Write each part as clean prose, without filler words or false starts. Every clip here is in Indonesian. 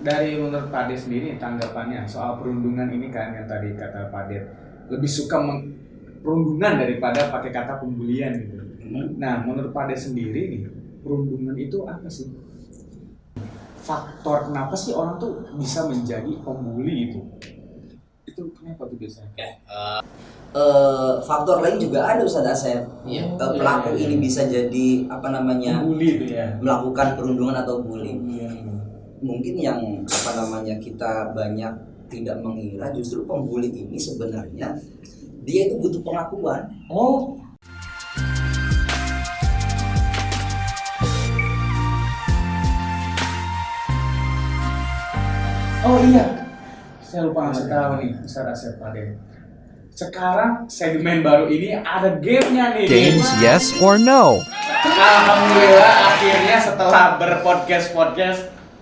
Dari menurut Pak Ade sendiri tanggapannya soal perundungan ini kan yang tadi kata Pak Ade lebih suka perundungan daripada pakai kata pembulian gitu. Nah, menurut Pak Ade sendiri nih, perundungan itu apa sih? Faktor kenapa sih orang tuh bisa menjadi pembuli itu? Itu kenapa tuh biasanya? Faktor lain juga ada Ustaz Asep. Pelaku ini bisa jadi Pembuli itu ya. melakukan perundungan atau bullying. Mungkin yang kita banyak tidak mengira justru pembuli ini sebenarnya dia itu butuh pengakuan. Oh iya, saya lupa ngasih tahu nih, Ustaz Asep Pak Ade. Sekarang segmen baru ini ada gamenya nih. Games yes or no. Alhamdulillah akhirnya setelah berpodcast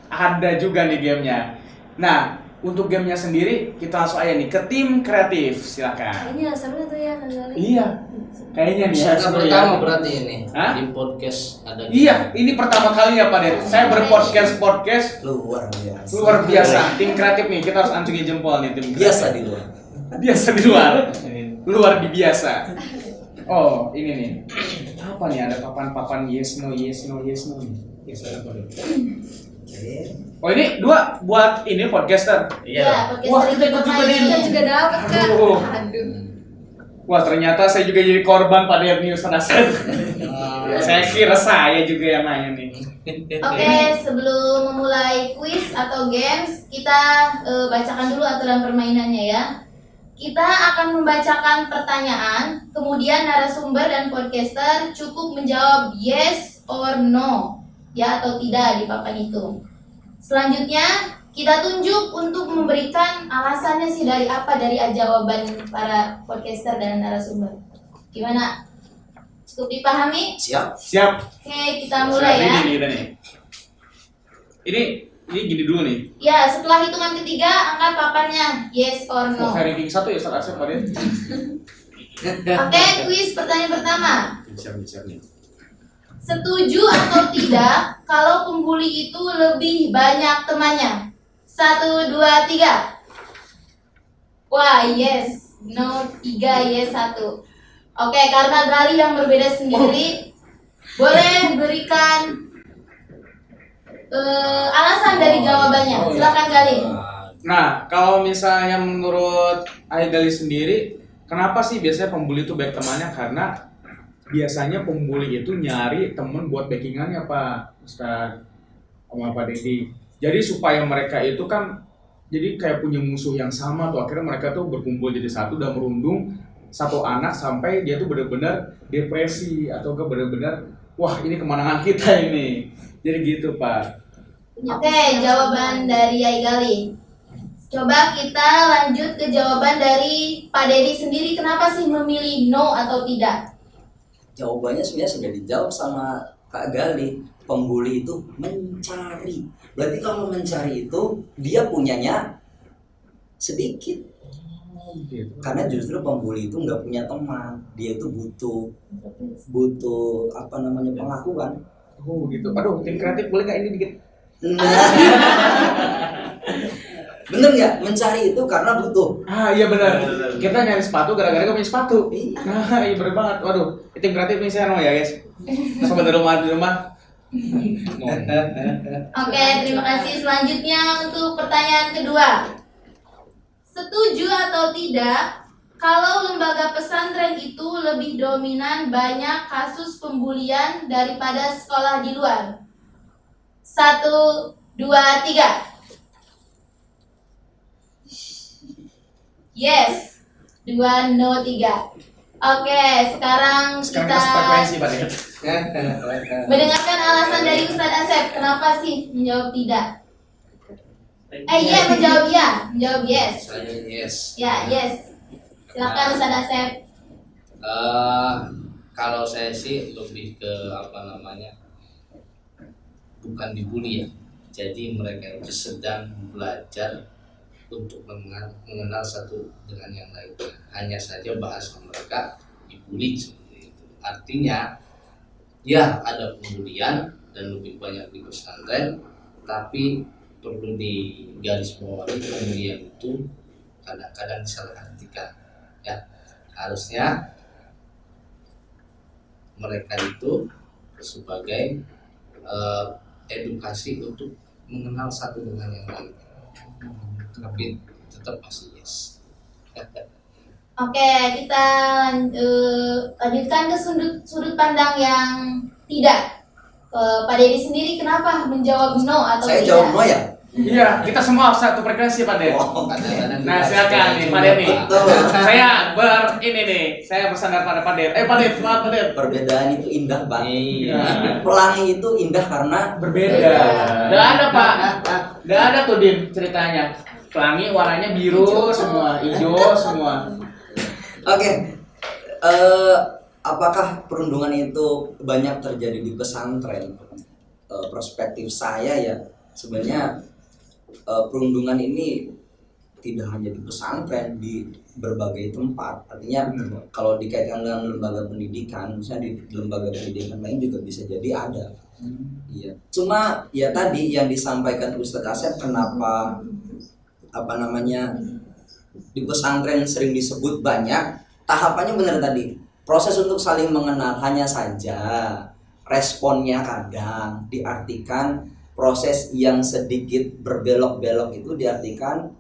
ada juga nih gamenya. Nah, untuk gamenya sendiri kita langsung aja nih ke tim kreatif, silakan. Kayaknya seru tuh ya kali. Iya, kayaknya nih Saya seru pertama ya. berarti ini Hah? di podcast ada. Iya, ini pertama kalinya Pak Det. Saya berpodcast Luar biasa. luar biasa. Tim kreatif nih, kita harus acungin jempol nih tim kreatif. Biasa di luar. Biasa di luar. Luar di biasa. Oh, ini nih. Apa nih? Ada papan-papan yes no nih. Yes apa deh? Oh, ini dua buat ini podcaster. Iya, podcast Wah, dari kita ikut juga nih. kita juga dapat Kak. Aduh. Aduh. Wah, ternyata saya juga jadi korban Pak Det nih Ustaz Asep. Saya kira saya juga yang nanya nih. Oke, sebelum memulai quiz atau games, kita bacakan dulu aturan permainannya ya. Kita akan membacakan pertanyaan, kemudian narasumber dan podcaster cukup menjawab yes or no, ya atau tidak di papan itu. Selanjutnya, kita tunjuk untuk memberikan alasannya sih dari jawaban para podcaster dan narasumber. Gimana? Cukup dipahami? Siap. Oke, kita mulai ya. Ini kita nih. Ini gini dulu nih. Ya, setelah hitungan ketiga, angkat papannya yes or no. Kayak ranking 1 ya Ustaz Asep Pak Det. Oke, quiz pertanyaan pertama. Bicara nih. Setuju atau tidak kalau pembuli itu lebih banyak temannya? 1, 2, 3. Wah, yes. No, 3, yes, 1. Oke, karena Gali yang berbeda sendiri, boleh berikan alasan dari jawabannya. Silakan Gali. Nah, kalau misalnya menurut Aigali sendiri, kenapa sih biasanya pembuli itu baik temannya? Karena biasanya pembuli itu nyari temen buat backingannya Pak Ustaz sama Pak Dedi. Jadi supaya mereka itu kan jadi kayak punya musuh yang sama tuh, akhirnya mereka tuh berkumpul jadi satu dan merundung satu anak sampai dia tuh benar-benar depresi atau ke benar-benar wah ini kemenangan kita ini. Jadi gitu Pak. Oke, jawaban dari Aigali. Coba kita lanjut ke jawaban dari Pak Dedi sendiri. Kenapa sih memilih no atau tidak? Jawabannya sebenarnya sudah dijawab sama Kak Gali. Pembuli itu mencari. Berarti kalau mencari itu dia punyanya sedikit. Karena justru pembuli itu nggak punya teman. Dia itu butuh pengakuan. Oh gitu. Aduh, tim kreatif boleh nggak ini dikit? Bener nggak? Mencari itu karena butuh. Ah iya benar. Kita nyari sepatu gara-gara gak punya sepatu. Iya. Nah iya bener banget. Waduh, tim kreatif nih saya no ya guys. Sobat di rumah. Oke, terima kasih. Selanjutnya untuk pertanyaan kedua. Setuju atau tidak kalau lembaga pesantren itu lebih dominan banyak kasus pembulian daripada sekolah di luar? 1, 2, 3. Yes. 2, no, 3. Oke, sekarang Sekarang kita frekuensi Pak Det. mendengarkan alasan dari Ustadz Asep. Kenapa sih menjawab tidak? Iya menjawab ya. Menjawab yes. Saya yes. Ya, yes. Silakan Ustadz Asep. Kalau saya sih lebih ke bukan dibully ya. Jadi mereka itu sedang belajar untuk mengenal satu dengan yang lainnya. Hanya saja bahasa mereka dibully seperti itu. Artinya ya ada pembulian dan lebih banyak di pesantren, tapi perlu digarisbawahi kemudian itu kadang-kadang disalahartikan ya. Harusnya mereka itu sebagai edukasi untuk mengenal satu dengan yang lain, tapi tetap masih yes. Oke, kita lanjutkan ke sudut pandang yang tidak. Pak Dedi sendiri kenapa menjawab no atau Saya tidak? jawab no ya. Iya, kita semua satu frekuensi Pak Den. Oh, Kadang-kadang Nah, kita silakan nih setuju, Pak Den nih. Pak. betul. Saya bersandar pada Pak Den. Pak Den, semangat Pak Den. Perbedaan itu indah, Pak. Iya. Pelangi itu indah karena Berbeda. Gak ada Pak. Gak ada tuh Din ceritanya. Pelangi warnanya biru semua, hijau semua. Oke. Apakah perundungan itu banyak terjadi di pesantren? Perspektif saya ya, sebenarnya perundungan ini tidak hanya di pesantren, di berbagai tempat. Artinya kalau dikaitkan dengan lembaga pendidikan, misalnya di lembaga pendidikan lain juga bisa jadi ada. Iya. Cuma ya tadi yang disampaikan Ustadz Asep, kenapa di pesantren sering disebut banyak, tahapannya benar tadi. Proses untuk saling mengenal, hanya saja responnya kadang diartikan proses yang sedikit berbelok-belok itu diartikan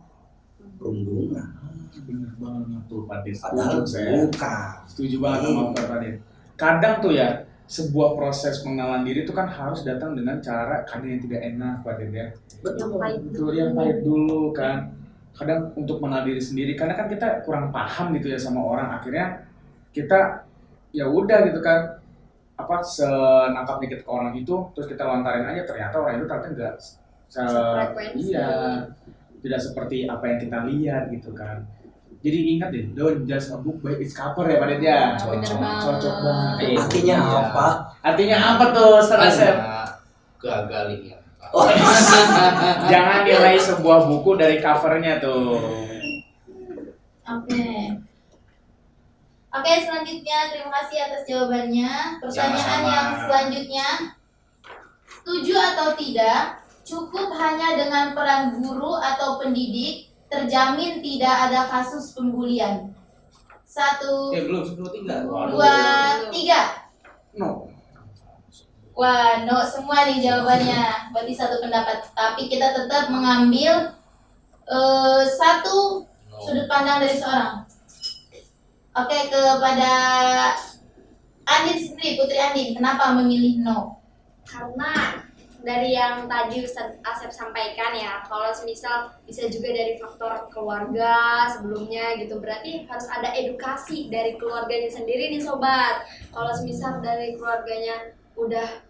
perundungan. Bener banget tuh Pak Den. Padahal bukan. Setuju banget sama Pak Den. Kadang tuh ya, sebuah proses pengenalan diri itu kan harus datang dengan cara kadang yang tidak enak Pak Den ya. Betul. Betul, yang pahit dulu kan. Kadang untuk mengenal diri sendiri, karena kan kita kurang paham gitu ya sama orang, akhirnya kita ya udah gitu kan, senangkapnya kita ke orang itu, terus kita lontarin aja, ternyata orang itu ternyata enggak Sefrekuensi. iya, tidak seperti apa yang kita lihat gitu kan. Jadi ingat deh, don't judge a book by its cover ya Pak Den ya. Bener banget. Cocok banget. Artinya Iya. apa? Artinya apa tuh Ustaz Asep? Gagalnya. Oh, Jangan nilai sebuah buku dari covernya tuh. Oke. Oke, selanjutnya terima kasih atas jawabannya. Pertanyaan Sama-sama. yang selanjutnya, setuju atau tidak, cukup hanya dengan peran guru atau pendidik terjamin tidak ada kasus pembulian. 1, Belum 10-3. 2, 3. No. Wah, no semua nih jawabannya. Berarti satu pendapat. Tapi kita tetap mengambil satu No. sudut pandang dari seorang. Oke, kepada Andin sendiri, Putri Andin, kenapa memilih no? Karena dari yang tadi Ustadz Asep sampaikan ya, kalau semisal bisa juga dari faktor keluarga sebelumnya gitu, berarti harus ada edukasi dari keluarganya sendiri nih sobat. Kalau semisal dari keluarganya udah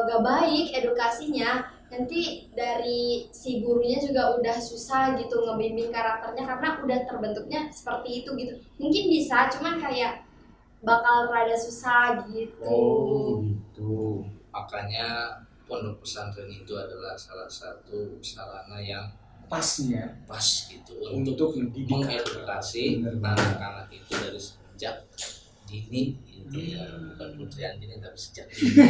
gak baik edukasinya, nanti dari si gurunya juga udah susah gitu ngebimbing karakternya karena udah terbentuknya seperti itu gitu. Mungkin bisa, cuman kayak bakal rada susah gitu. Oh, gitu. Makanya pondok pesantren itu adalah salah satu sarana yang Pasnya pas gitu untuk mendidik. mengedukasi Bener. anak-anak itu dari sejak dini gitu ya, bukan Putri Andini tapi sejak dini.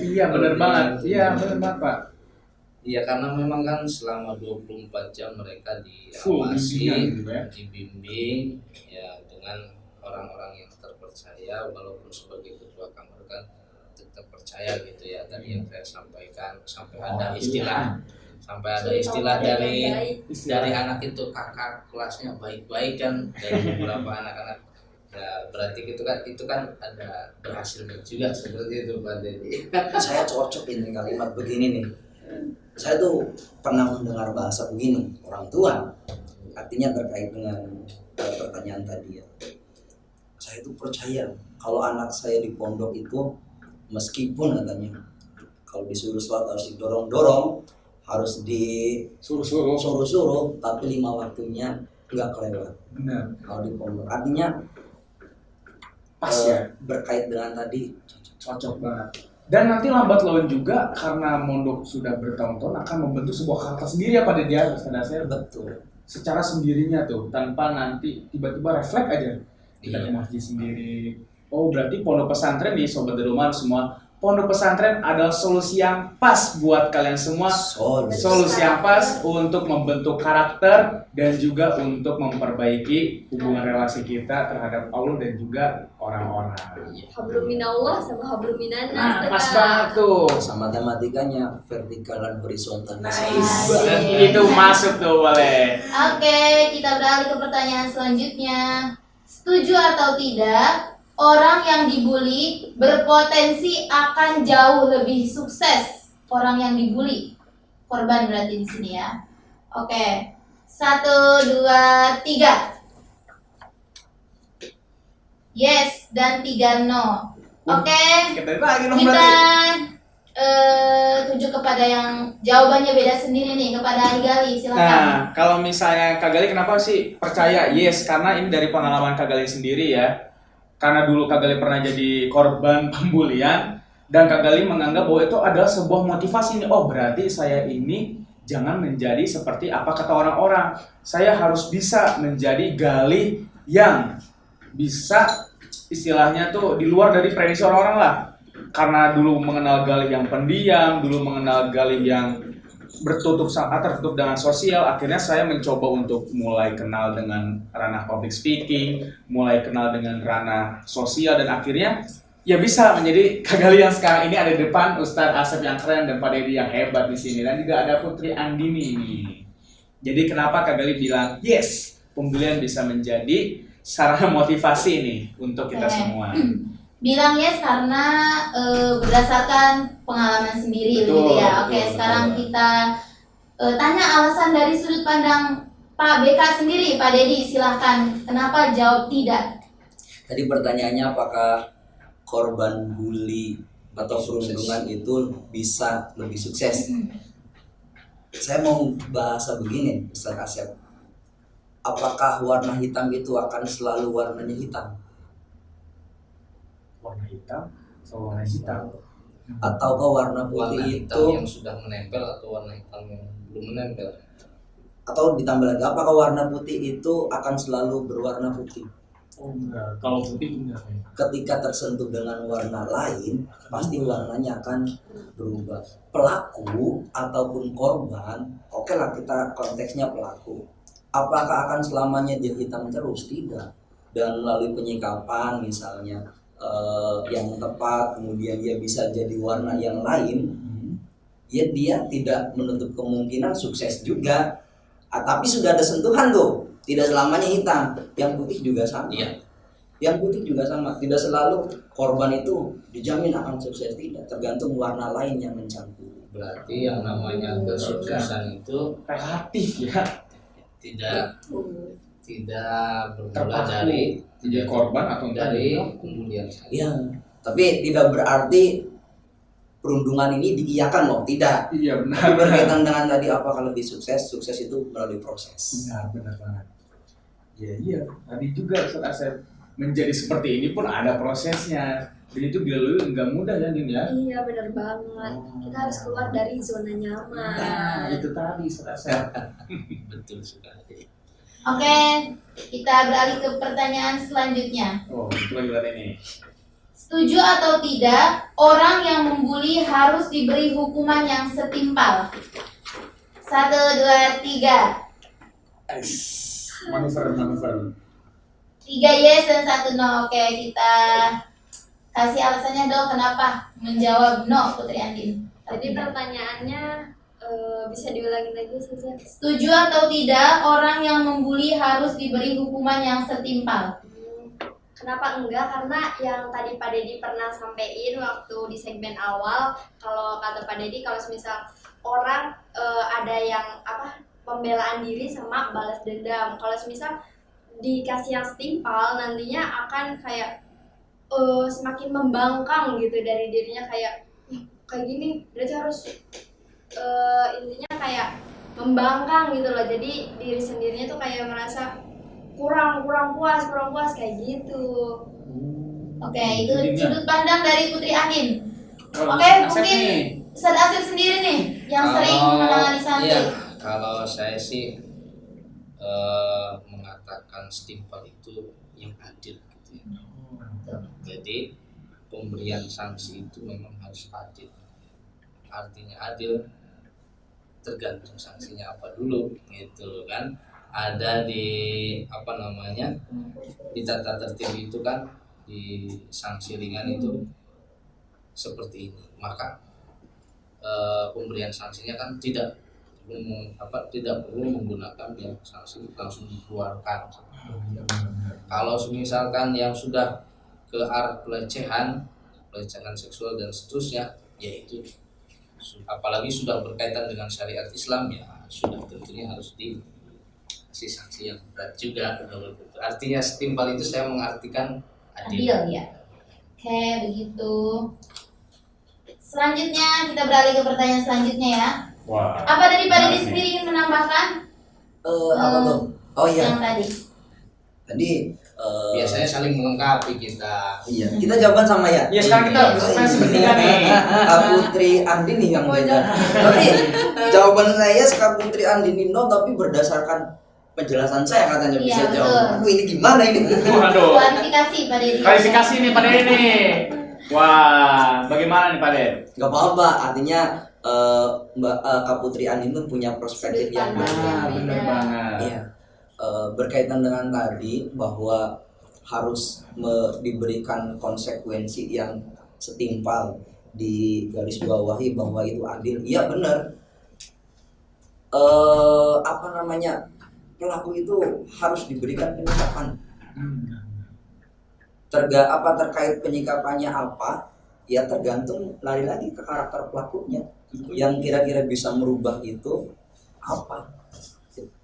Iya, benar banget. Iya, benar banget, Pak. Iya, karena memang kan selama 24 jam mereka Full diawasi, bimbingan gitu ya. dibimbing ya dengan orang-orang yang terpercaya, walaupun sebagai ketua kamar kan tetap percaya gitu ya. Tadi yang saya sampaikan sampai ada istilah dari anak itu kakak kelasnya baik-baik kan, dari beberapa anak-anak ya, berarti itu kan ada berhasil juga seperti itu Pak Dedi. saya cocok ini kalimat begini nih. Saya tuh pernah mendengar bahasa begini, orang tua. Artinya terkait dengan pertanyaan tadi ya. Saya tuh percaya kalau anak saya di pondok itu, meskipun katanya kalau disuruh sholat harus didorong-dorong, harus disuruh-suruh, tapi 5 waktunya nggak kelewat. Benar. Kalau di pondok, artinya Pas ya. berkait dengan tadi Cocok banget. Dan nanti lambat laun juga karena mondok sudah bertahun-tahun akan membentuk sebuah karakter sendiri ya Pak Dedi, saya betul. secara sendirinya tuh, tanpa nanti tiba-tiba refleks aja kita Iya. ke masjid sendiri. Oh, berarti pondok pesantren nih sobat di rumah semua pondok pesantren adalah solusi yang pas buat kalian semua. Solusi yang pas untuk membentuk karakter dan juga untuk memperbaiki hubungan relasi kita terhadap Allah dan juga orang-orang. Hablum minallah sama hablum minannas. Nah, pas banget tuh. Sama matematikanya vertikal dan horizontal. Nice. Itu masuk tuh boleh. Oke, kita beralih ke pertanyaan selanjutnya. Setuju atau tidak, orang yang dibully berpotensi akan jauh lebih sukses orang yang dibully? Korban berarti di sini ya. Oke, 1, 2, 3. Yes dan 3 no. Oke, Kita lagi dong kita berarti. tuju kepada yang jawabannya beda sendiri nih, kepada Ali Gali, silakan. Nah, kalau misalnya Kak Gali kenapa sih percaya? Yes, karena ini dari pengalaman Kak Gali sendiri ya. Karena dulu Kak Gali pernah jadi korban pembulian dan Kak Gali menganggap bahwa itu adalah sebuah motivasi nih. Oh, berarti saya ini jangan menjadi seperti apa kata orang-orang. Saya harus bisa menjadi Gali yang bisa istilahnya tuh di luar dari prediksi orang-orang lah. Karena dulu mengenal Gali yang pendiam, dulu mengenal Gali yang tertutup dengan sosial, akhirnya saya mencoba untuk mulai kenal dengan ranah public speaking, mulai kenal dengan ranah sosial, dan akhirnya ya bisa menjadi Kak Gali yang sekarang ini ada di depan, Ustadz Asep yang keren dan Pak Dedi yang hebat di sini, dan juga ada Putri Andini nih. Jadi kenapa Kak Gali bilang yes, pembulian bisa menjadi sarana motivasi nih untuk kita semua. Bilang yes karena berdasarkan pengalaman sendiri. Betul, gitu ya. Oke, betul, sekarang betul. kita tanya alasan dari sudut pandang Pak BK sendiri. Pak Dedi, silahkan. Kenapa jawab tidak? Tadi pertanyaannya apakah korban bully atau perundungan itu bisa lebih sukses? Saya mau bahasa begini, Ustaz Asep. Apakah warna hitam itu akan selalu warnanya hitam? Warna hitam, warna hitam. Ataukah warna Warna putih hitam itu, yang sudah menempel atau warna hitam yang belum menempel? atau ditambah lagi, apakah warna putih itu akan selalu berwarna putih? Oh enggak, kalau putih enggak. Ketika tersentuh dengan warna lain, pasti warnanya akan berubah. Pelaku ataupun korban, oke lah kita konteksnya pelaku. Apakah akan selamanya dia hitam terus? Tidak. Dan melalui penyikapan misalnya yang tepat, kemudian dia bisa jadi warna yang lain, ya dia tidak menutup kemungkinan sukses juga. Tapi sudah ada sentuhan tuh, tidak selamanya hitam, yang putih juga sama. Iya. Yang putih juga sama, tidak selalu korban itu dijamin akan sukses, tidak, tergantung warna lain yang mencampur. Berarti yang namanya kesuksesan itu Relatif ya. tidak bermula Terpaku dari jadi korban atau dari enggak. pembulian saja. Iya, tapi tidak berarti perundungan ini diiyakan loh, tidak. Iya benar. Tapi berkaitan dengan tadi apakah lebih sukses, sukses itu melalui proses. Benar banget. Iya. Tadi juga Ustaz Asep menjadi seperti ini pun ada prosesnya. Jadi itu dilalui nggak mudah ya, Din ya. Iya benar banget. Kita harus keluar dari zona nyaman. Nah, itu tadi Ustaz Asep. Betul sekali. Oke, kita beralih ke pertanyaan selanjutnya. Oh, itu lagi lihat ini. Setuju atau tidak, orang yang membuli harus diberi hukuman yang setimpal? 1, 2, 3. Manuver. 3 yes dan 1 no. Oke, kita kasih alasannya dong kenapa menjawab no, Putri Andin. Jadi pertanyaannya bisa diulangi lagi Suzan? Setuju atau tidak, orang yang membuli harus diberi hukuman yang setimpal? Kenapa enggak? Karena yang tadi Pak Dedi pernah sampaikan waktu di segmen awal, kalau kata Pak Dedi, kalau misal orang ada yang pembelaan diri sama balas dendam. Kalau misal dikasih yang setimpal, nantinya akan kayak semakin membangkang gitu dari dirinya, kayak gini berarti harus intinya kayak membangkang gitu loh. Jadi diri sendirinya tuh kayak merasa kurang puas kayak gitu. Oke, itu sudut pandang dari Putri Andin. Kalau Oke, Ustaz Asep mungkin nih. Ustaz Asep sendiri nih yang sering menangani santri. Iya, kalau saya sih mengatakan setimpal itu yang adil gitu ya. Jadi pemberian sanksi itu memang harus adil. Artinya adil tergantung sanksinya apa dulu gitu kan. Ada di apa namanya, di tata tertib itu kan, di sanksi ringan itu seperti ini, maka pemberian sanksinya kan tidak perlu menggunakan yang sanksi langsung dikeluarkan. Kalau misalkan yang sudah ke arah pelecehan seksual dan seterusnya, yaitu apalagi sudah berkaitan dengan syariat Islam, ya sudah tentunya harus dikasih sanksi yang berat juga. Artinya setimpal itu saya mengartikan adil. Adil ya. Oke, begitu. Selanjutnya kita beralih ke pertanyaan selanjutnya ya. Wah. Apa dari Pak Dedi sendiri ingin menambahkan Apa tuh? Oh iya, yang tadi? tadi Biasanya saling melengkapi kita. iya, kita jawaban sama ya. Ya sekarang kita bertiga nih. Kak Putri Andini yang beda. Tapi jawaban saya Kak Putri Andini no, tapi berdasarkan penjelasan saya katanya Iya, bisa betul. jawab. Ini gimana ini? Waduh. Kualifikasi Pak Dedi. Klarifikasi nih Pak Dedi nih. Wah, bagaimana nih Pak Dedi? Gak apa-apa, artinya Kak Putri Andini tuh punya perspektif yang Sudut pandang. berbeda. Bener banget. Iya. Berkaitan dengan tadi bahwa harus diberikan konsekuensi yang setimpal, di garis bawahi bahwa itu adil. Iya benar. Apa namanya, pelaku itu harus diberikan penyikapan. Terkait penyikapannya apa? Ya tergantung lari lagi ke karakter pelakunya. Yang kira-kira bisa merubah itu apa?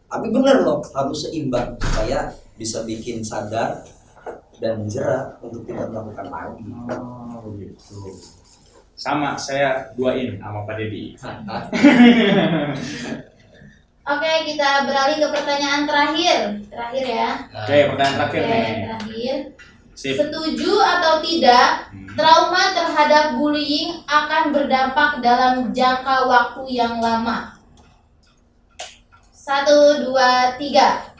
Tapi benar loh, harus seimbang supaya bisa bikin sadar dan jerak untuk tidak melakukan lagi. Oh, begitu. Sama, saya duain sama Pak Dedi. Oke, kita beralih ke pertanyaan terakhir. Terakhir ya. Oke, pertanyaan terakhir Oke, nih. terakhir. Sip. Setuju atau tidak, trauma terhadap bullying akan berdampak dalam jangka waktu yang lama? 1, 2, 3.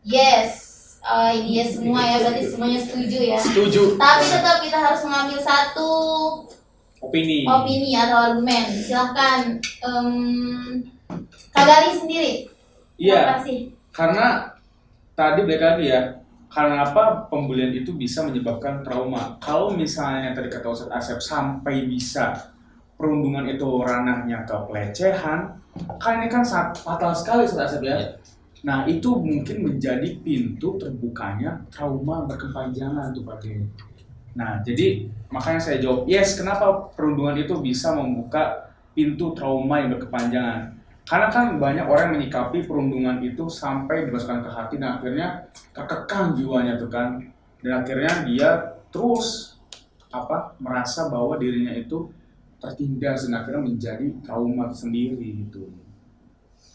Yes. Oh, ini yes semua ya, berarti semuanya setuju ya. Setuju. Tapi tetap kita harus mengambil satu Opini. opini atau argumen. Silahkan Kak Gali sendiri. Iya. Apa sih? Karena tadi balik lagi ya. Karena apa pembulian itu bisa menyebabkan trauma. Kalau misalnya tadi kata Ustadz Asep sampai bisa perundungan itu ranahnya ke pelecehan, kan ini kan sangat fatal sekali Ustadz Asep ya. Nah itu mungkin menjadi pintu terbukanya trauma berkepanjangan tuh Pak Dedi. Nah jadi makanya saya jawab yes, kenapa perundungan itu bisa membuka pintu trauma yang berkepanjangan. Karena kan banyak orang menyikapi perundungan itu sampai dimasukkan ke hati dan akhirnya kekekang jiwanya tuh kan. Dan akhirnya dia terus merasa bahwa dirinya itu tertindas dan akhirnya menjadi trauma sendiri gitu.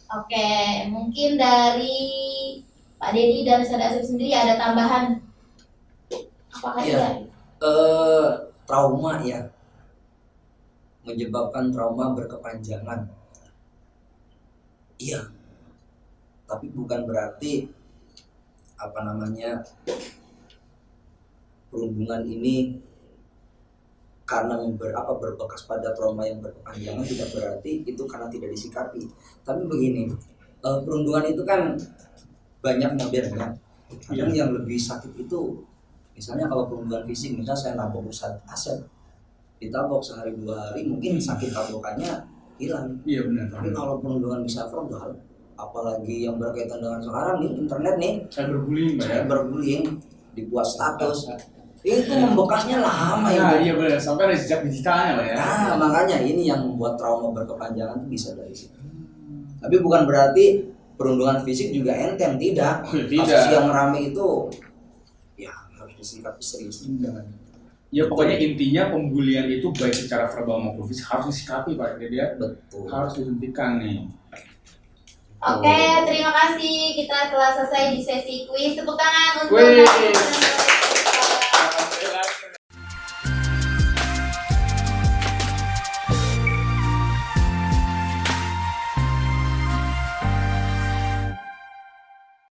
Oke, mungkin dari Pak Dedi dan Ustadz Asep sendiri ada tambahan? Apakah Iya. tidak? Trauma ya, menyebabkan trauma berkepanjangan. Iya, tapi bukan berarti perundungan ini karena berbekas pada trauma yang berkepanjangan, tidak berarti itu karena tidak disikapi. Tapi begini, perundungan itu kan banyak modelnya. Kadang yang lebih sakit itu, misalnya kalau perundungan fisik, misalnya saya nabok Ustadz Asep, ditabok sehari 2 hari, mungkin sakit tabokannya hilang. Iya benar. Tapi kalau perundungan bisa verbal, apalagi yang berkaitan dengan sekarang nih internet nih, cyberbullying, dibuat status, itu membekasnya lama Nah, itu. iya benar, sampai ada jejak digitalnya Pak ya. Nah, makanya ini yang membuat trauma berkepanjangan itu bisa dari situ. Tapi bukan berarti perundungan fisik juga enteng, tidak. Tidak. Kasus yang rame itu ya harus disikapi serius. Ya pokoknya intinya pembulian itu baik secara verbal maupun fisik harus disikapi Pak. Jadi ya Betul. harus dihentikan nih. Oke, terima kasih. Kita telah selesai di sesi kuis. Tepuk tangan untuk Wih. narasumber